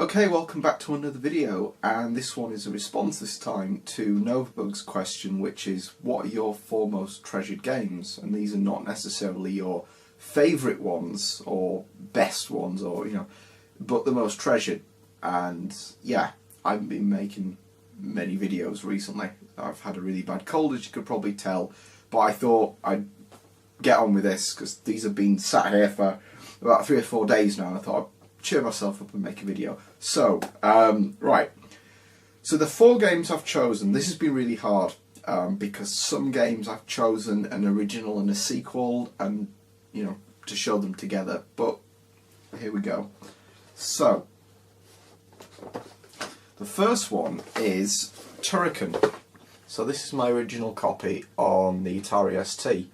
Okay, welcome back to another video, and this one is a response this time to Novabug's question, which is, what are your 4 most treasured games? And these are not necessarily your favourite ones or best ones, or but the most treasured. And yeah, I haven't been making many videos recently. I've had a really bad cold, as you could probably tell, but I thought I'd get on with this because these have been sat here for about 3 or 4 days now, and I thought I'd cheer myself up and make a video. So, right. So the 4 games I've chosen, this has been really hard because some games I've chosen an original and a sequel and, to show them together. But here we go. So, the first one is Turrican. So this is my original copy on the Atari ST.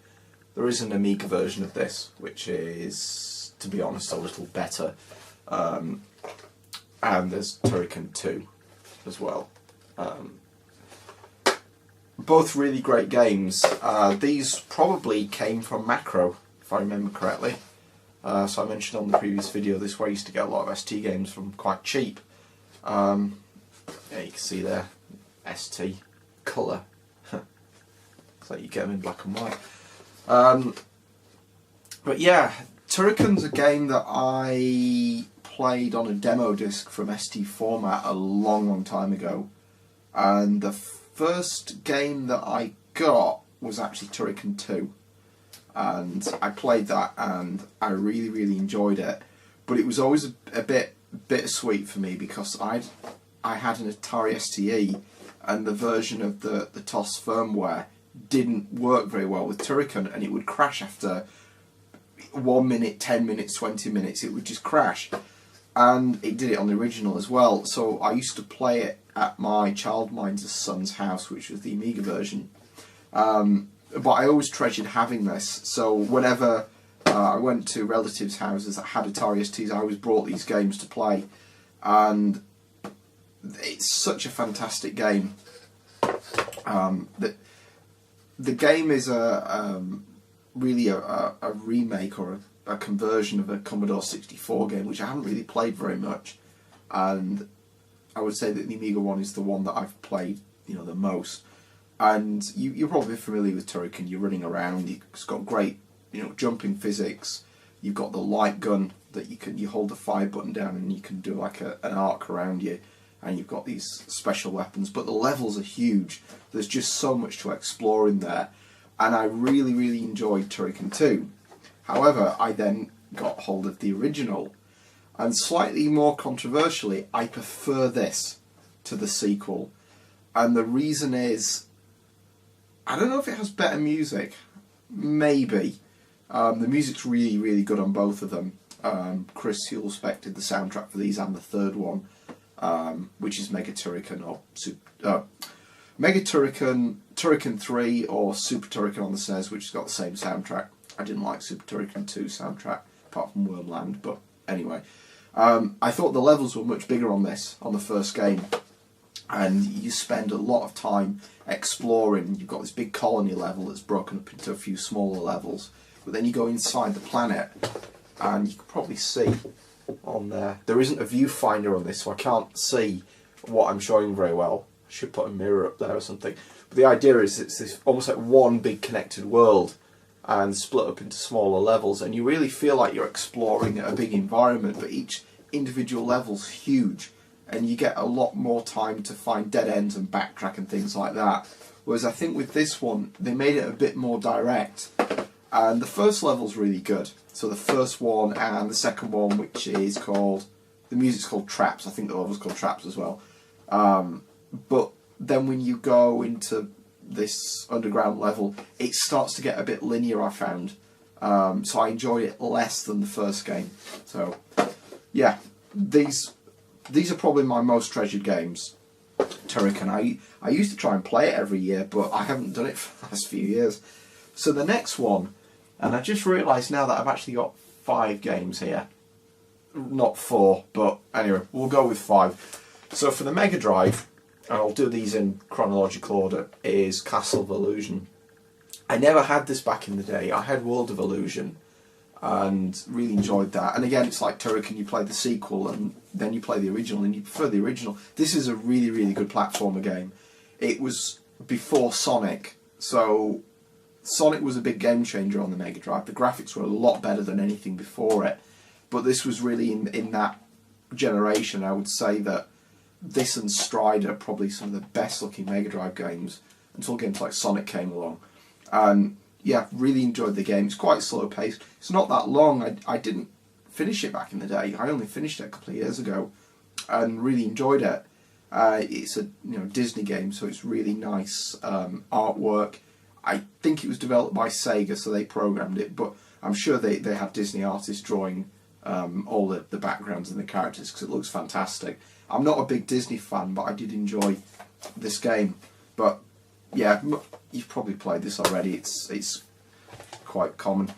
There is an Amiga version of this, which is, to be honest, a little better. And there's Turrican 2 as well. Both really great games. These probably came from Macro, if I remember correctly. So I mentioned on the previous video, this is where I used to get a lot of ST games from quite cheap. Yeah, you can see there, ST colour. It's like you get them in black and white. But yeah, Turrican's a game that I played on a demo disc from ST format a long time ago, and the first game that I got was actually Turrican 2, and I played that and I really enjoyed it, but it was always a bit bittersweet for me because I had an Atari STE, and the version of the TOS firmware didn't work very well with Turrican, and it would crash after 1 minute, 10 minutes, 20 minutes. It would just crash, and it did it on the original as well. So I used to play it at my childminder's son's house, which was the Amiga version. But I always treasured having this. So whenever I went to relatives' houses that had Atari STs, I always brought these games to play, and it's such a fantastic game. The game is really a remake or a conversion of a Commodore 64 game, which I haven't really played very much, and I would say that the Amiga one is the one that I've played the most. And you're probably familiar with Turrican. You're running around, it's got great jumping physics, you've got the light gun that you hold the fire button down and you can do like an arc around you, and you've got these special weapons, but the levels are huge. There's just so much to explore in there, and I really enjoyed Turrican 2. However, I then got hold of the original, and slightly more controversially, I prefer this to the sequel. And the reason is, I don't know if it has better music. Maybe. The music's really good on both of them. Chris Hulsbeck did the soundtrack for these and the third one, which is Mega Turrican or Mega Turrican, Turrican 3 or Super Turrican on the SNES, which has got the same soundtrack. I didn't like Super Turrican 2 soundtrack, apart from Wormland, but anyway. I thought the levels were much bigger on this, on the first game, and you spend a lot of time exploring. You've got this big colony level that's broken up into a few smaller levels, but then you go inside the planet, and you can probably see on there isn't a viewfinder on this, so I can't see what I'm showing very well. I should put a mirror up there or something. But the idea is it's this almost like one big connected world and split up into smaller levels, and you really feel like you're exploring a big environment, but each individual level's huge, and you get a lot more time to find dead ends and backtrack and things like that. Whereas I think with this one, they made it a bit more direct, and the first level's really good. So the first one and the second one, which is called, the music's called Traps, I think the level's called Traps as well. But then when you go into this underground level, it starts to get a bit linear, I found. So I enjoyed it less than the first game. So yeah, these are probably my most treasured games. Turrican, I used to try and play it every year, but I haven't done it for the last few years. So the next one, and I just realised now that I've actually got 5 games here. Not 4, but anyway, we'll go with 5. So for the Mega Drive, and I'll do these in chronological order, is Castle of Illusion. I never had this back in the day. I had World of Illusion, and really enjoyed that. And again, it's like Turrican, you play the sequel and then you play the original and you prefer the original. This is a really, really good platformer game. It was before Sonic, so Sonic was a big game changer on the Mega Drive. The graphics were a lot better than anything before it, but this was really in that generation. I would say that this and Strider are probably some of the best looking Mega Drive games until games like Sonic came along. And yeah, really enjoyed the game. It's quite slow paced. It's not that long. I didn't finish it back in the day. I only finished it a couple of years ago and really enjoyed it. It's a Disney game, so it's really nice artwork. I think it was developed by Sega, so they programmed it, but I'm sure they had Disney artists drawing all the backgrounds and the characters because it looks fantastic. I'm not a big Disney fan, but I did enjoy this game. But yeah, you've probably played this already. It's quite common.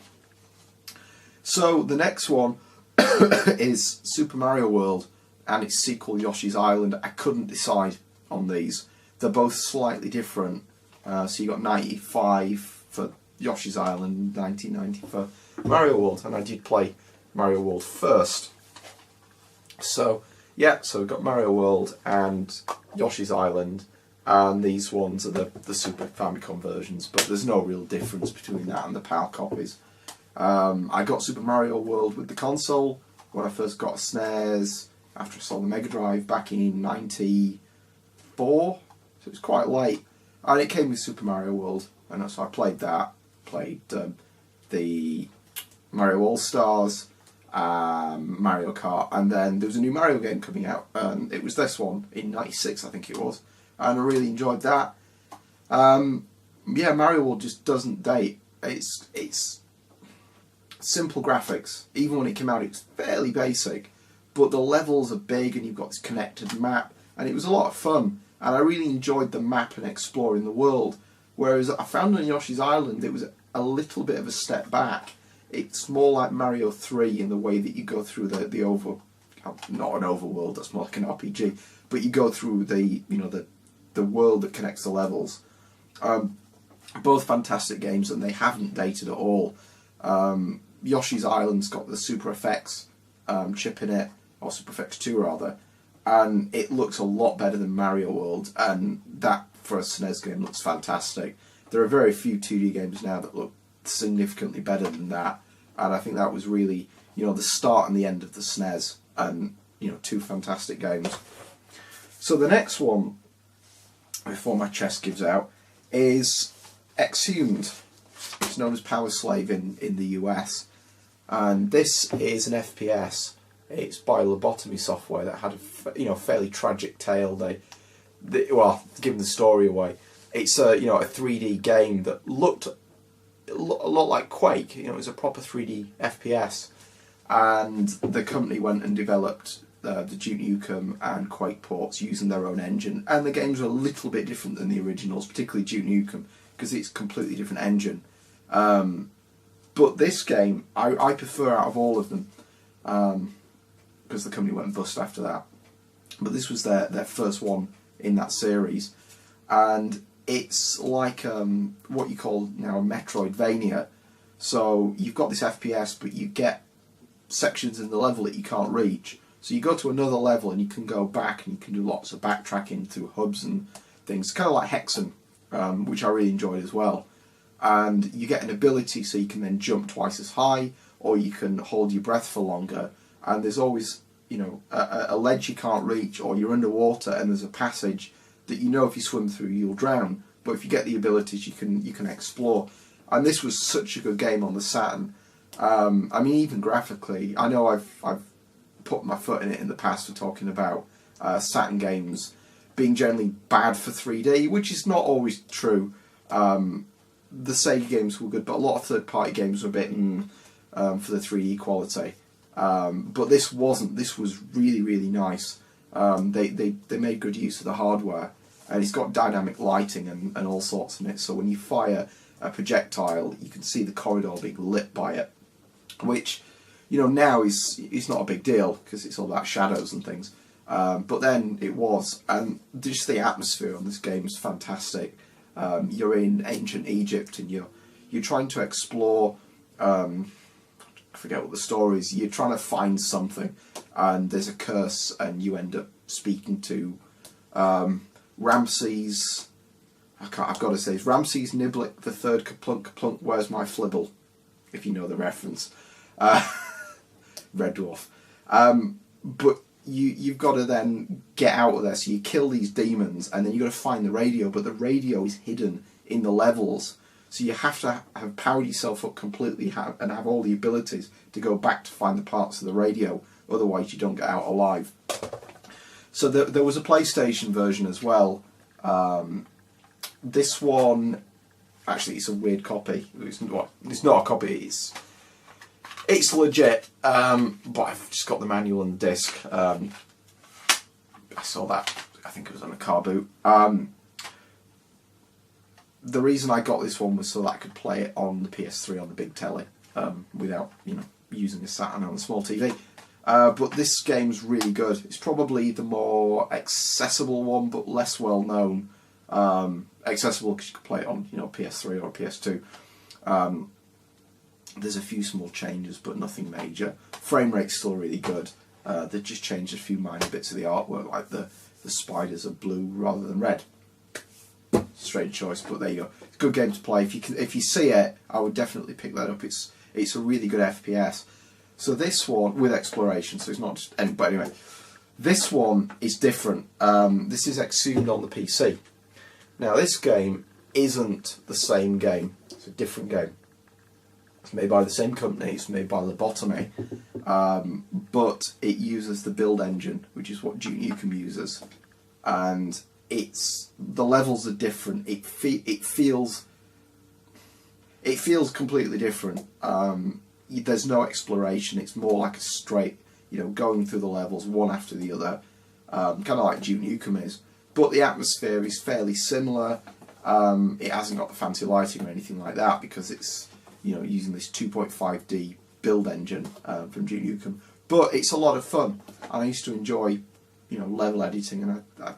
So the next one is Super Mario World and its sequel Yoshi's Island. I couldn't decide on these. They're both slightly different. So you got 95 for Yoshi's Island, 1990 for Mario World, and I did play Mario World first. So yeah, so we've got Mario World and Yoshi's Island, and these ones are the Super Famicom versions, but there's no real difference between that and the PAL copies. I got Super Mario World with the console when I first got a SNES after I saw the Mega Drive back in '94, so it was quite late. And it came with Super Mario World, and so I played that. Played the Mario All-Stars, Mario Kart, and then there was a new Mario game coming out, and it was this one in '96, I think it was, and I really enjoyed that. Yeah, Mario World just doesn't date. It's simple graphics. Even when it came out, it's fairly basic, but the levels are big, and you've got this connected map, and it was a lot of fun. And I really enjoyed the map and exploring the world. Whereas I found on Yoshi's Island it was a little bit of a step back. It's more like Mario 3 in the way that you go through not an overworld, that's more like an RPG, but you go through the world that connects the levels. Both fantastic games, and they haven't dated at all. Yoshi's Island's got the Super FX chip in it, or Super FX 2 rather. And it looks a lot better than Mario World, and that for a SNES game looks fantastic. There are very few 2D games now that look significantly better than that, and I think that was really, the start and the end of the SNES, and two fantastic games. So the next one, before my chest gives out, is Exhumed. It's known as Power Slave in the US, and this is an FPS. It's by Lobotomy Software that had a fairly tragic tale. Well, giving the story away, it's a 3D game that looked a lot like Quake. It was a proper 3D FPS, and the company went and developed the Duke Nukem and Quake ports using their own engine. And the games are a little bit different than the originals, particularly Duke Nukem, because it's a completely different engine. But this game, I prefer out of all of them. Because the company went bust after that. But this was their first one in that series. And it's like what you call now a Metroidvania. So you've got this FPS, but you get sections in the level that you can't reach. So you go to another level and you can go back and you can do lots of backtracking through hubs and things. Kind of like Hexen, which I really enjoyed as well. And you get an ability so you can then jump twice as high, or you can hold your breath for longer. And there's always, a ledge you can't reach, or you're underwater and there's a passage that if you swim through you'll drown. But if you get the abilities, you can explore. And this was such a good game on the Saturn. Even graphically, I know I've put my foot in it in the past for talking about Saturn games being generally bad for 3D, which is not always true. The Sega games were good, but a lot of third-party games were a bit for the 3D quality. But this wasn't. This was really, really nice. They made good use of the hardware, and it's got dynamic lighting and all sorts in it. So when you fire a projectile, you can see the corridor being lit by it, which now is not a big deal because it's all about shadows and things. But then it was, and just the atmosphere on this game is fantastic. You're in ancient Egypt, and you're trying to explore. I forget what the story is. You're trying to find something, and there's a curse, and you end up speaking to Ramses. I've got to say, it's Ramses Niblick the Third. Kaplunk Kaplunk. Where's my flibble? If you know the reference, Red Dwarf. But you've got to then get out of there. So you kill these demons, and then you've got to find the radio. But the radio is hidden in the levels. So you have to have powered yourself up completely and have all the abilities to go back to find the parts of the radio. Otherwise, you don't get out alive. So there was a PlayStation version as well. This one, actually, it's a weird copy. It's not a copy. It's legit. But I've just got the manual and the disc. I saw that. I think it was on a car boot. The reason I got this one was so that I could play it on the PS3 on the big telly without, using a Saturn on a small TV. But this game's really good. It's probably the more accessible one, but less well known. Accessible because you can play it on, PS3 or PS2. There's a few small changes, but nothing major. Frame rate's still really good. They've just changed a few minor bits of the artwork, like the spiders are blue rather than red. Strange choice, but there you go. It's a good game to play. If you see it, I would definitely pick that up. It's a really good FPS. So this one with exploration, so it's not just any. But anyway, this one is different. This is Exhumed on the PC. Now this game isn't the same game. It's a different game. It's made by the same company. It's made by Lobotomy, but it uses the build engine, which is what Duke Nukem uses, and the levels are different. It feels completely different. There's no exploration. It's more like a straight, going through the levels one after the other, kind of like Duke Nukem is. But the atmosphere is fairly similar. It hasn't got the fancy lighting or anything like that because it's using this 2.5D build engine from Duke Nukem. But it's a lot of fun, and I used to enjoy level editing, and I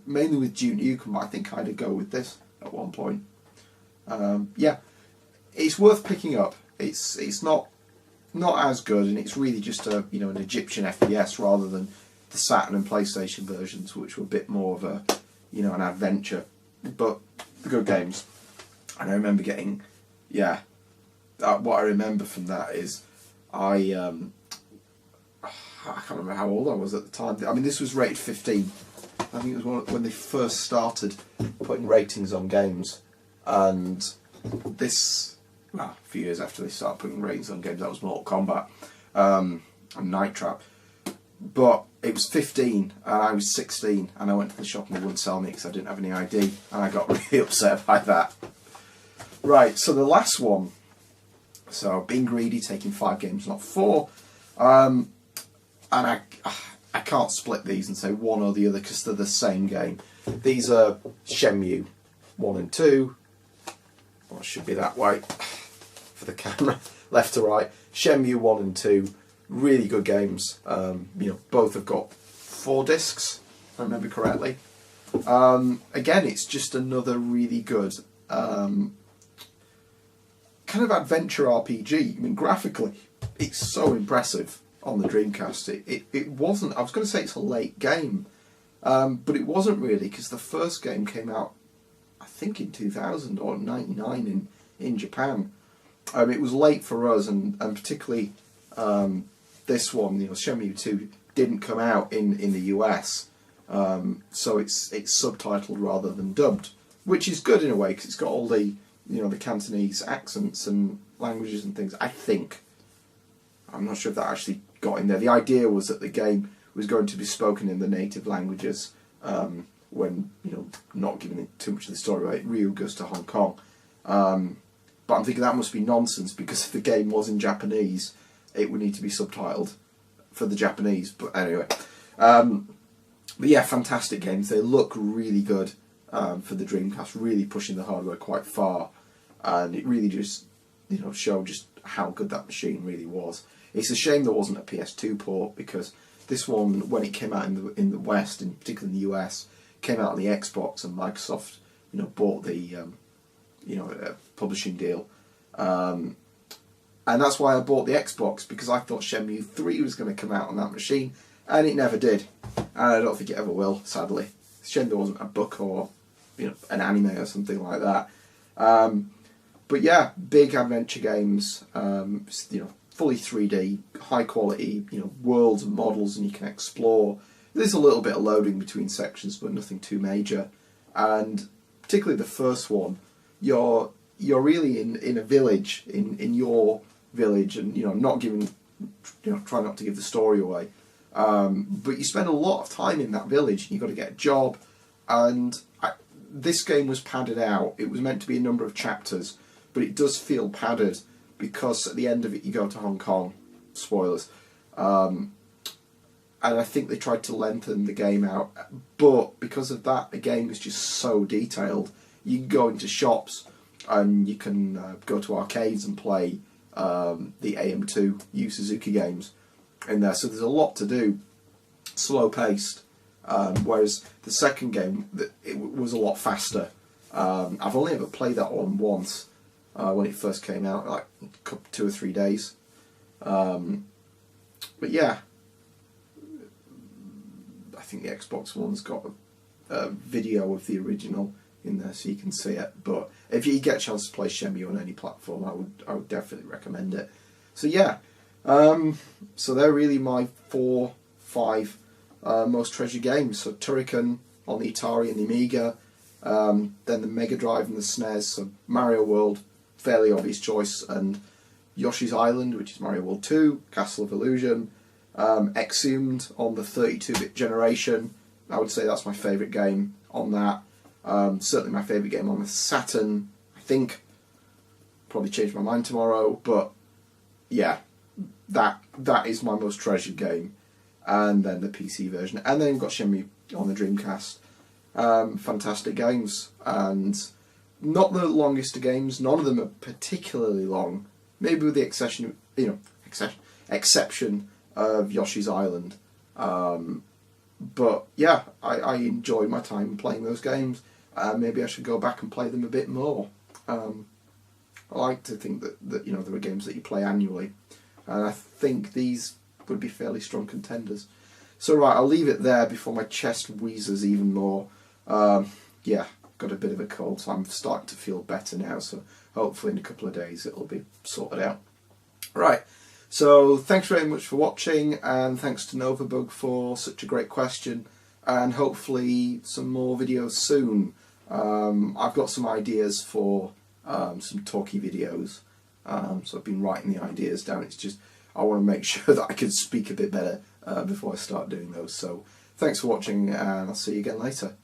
mainly with Duke Nukem, but I think I'd go with this at one point. Yeah, it's worth picking up. It's not as good, and it's really just an Egyptian FPS rather than the Saturn and PlayStation versions, which were a bit more of a an adventure. But good games. And I remember getting what I remember from that is I can't remember how old I was at the time. I mean, this was rated 15. I think it was when they first started putting ratings on games, and a few years after they started putting ratings on games, that was Mortal Kombat and Night Trap. But it was 15, and I was 16, and I went to the shop and they wouldn't sell me because I didn't have any ID, and I got really upset by that. Right, so the last one. So being greedy, taking 5 games, not 4, and I can't split these and say one or the other because they're the same game. These are Shenmue 1 and 2. Well, it should be that way for the camera, left to right. Shenmue 1 and 2, really good games. Both have got 4 discs, if I remember correctly. Again, it's just another really good kind of adventure RPG. I mean, graphically, it's so impressive on the Dreamcast. It wasn't, I was going to say it's a late game, but it wasn't really, because the first game came out, I think in 2000 or 99 in Japan. It was late for us, and particularly this one, Shenmue 2, didn't come out in the US, so it's subtitled rather than dubbed, which is good in a way, because it's got all the the Cantonese accents and languages and things, I think. I'm not sure if that actually got in there. The idea was that the game was going to be spoken in the native languages when, not giving it too much of the story away. Ryu goes to Hong Kong. But I'm thinking that must be nonsense, because if the game was in Japanese, it would need to be subtitled for the Japanese. But anyway. But yeah, fantastic games. They look really good for the Dreamcast, really pushing the hardware quite far. And it really just, showed just how good that machine really was. It's a shame there wasn't a PS2 port, because this one, when it came out in the West, and particularly in the US, came out on the Xbox, and Microsoft, bought the, publishing deal, and And that's why I bought the Xbox, because I thought Shenmue 3 was going to come out on that machine, and it never did. And I don't think it ever will, sadly. Shame there wasn't a book or an anime or something like that. But yeah, big adventure games, fully 3D, high quality, worlds and models, and you can explore. There's a little bit of loading between sections, but nothing too major. And particularly the first one, you're really in a village, in your village, and not giving, try not to give the story away. But you spend a lot of time in that village, and you've got to get a job. And this game was padded out. It was meant to be a number of chapters, but it does feel padded because at the end of it you go to Hong Kong. Spoilers. And I think they tried to lengthen the game out, but because of that, the game is just so detailed. You can go into shops and you can go to arcades and play the AM2 Yu Suzuki games in there. So there's a lot to do, slow paced. Whereas the second game, it was a lot faster. I've only ever played that one once when it first came out, like 2 or 3 days. But yeah, I think the Xbox One's got a video of the original in there, so you can see it. But if you get a chance to play Shenmue on any platform, I would definitely recommend it. So yeah, so they're really my 5 most treasured games. So Turrican on the Atari and the Amiga, then the Mega Drive and the SNES. So Mario World, fairly obvious choice, and Yoshi's Island, which is Mario World 2, Castle of Illusion, Exhumed on the 32-bit generation. I would say that's my favourite game on that. Certainly my favourite game on the Saturn, I think. Probably change my mind tomorrow, but yeah, that is my most treasured game. And then the PC version, and then we've got Shenmue on the Dreamcast. Fantastic games, and not the longest of games. None of them are particularly long, maybe with the exception of Yoshi's Island. But yeah, I enjoy my time playing those games. Maybe I should go back and play them a bit more. I like to think that there are games that you play annually, and I think these would be fairly strong contenders. So right, I'll leave it there before my chest wheezes even more. Yeah, got a bit of a cold, so I'm starting to feel better now, so hopefully in a couple of days it'll be sorted out. Right, so thanks very much for watching, and thanks to Novabug for such a great question, and hopefully some more videos soon. I've got some ideas for some talky videos, so I've been writing the ideas down. It's just I want to make sure that I can speak a bit better before I start doing those. So thanks for watching, and I'll see you again later.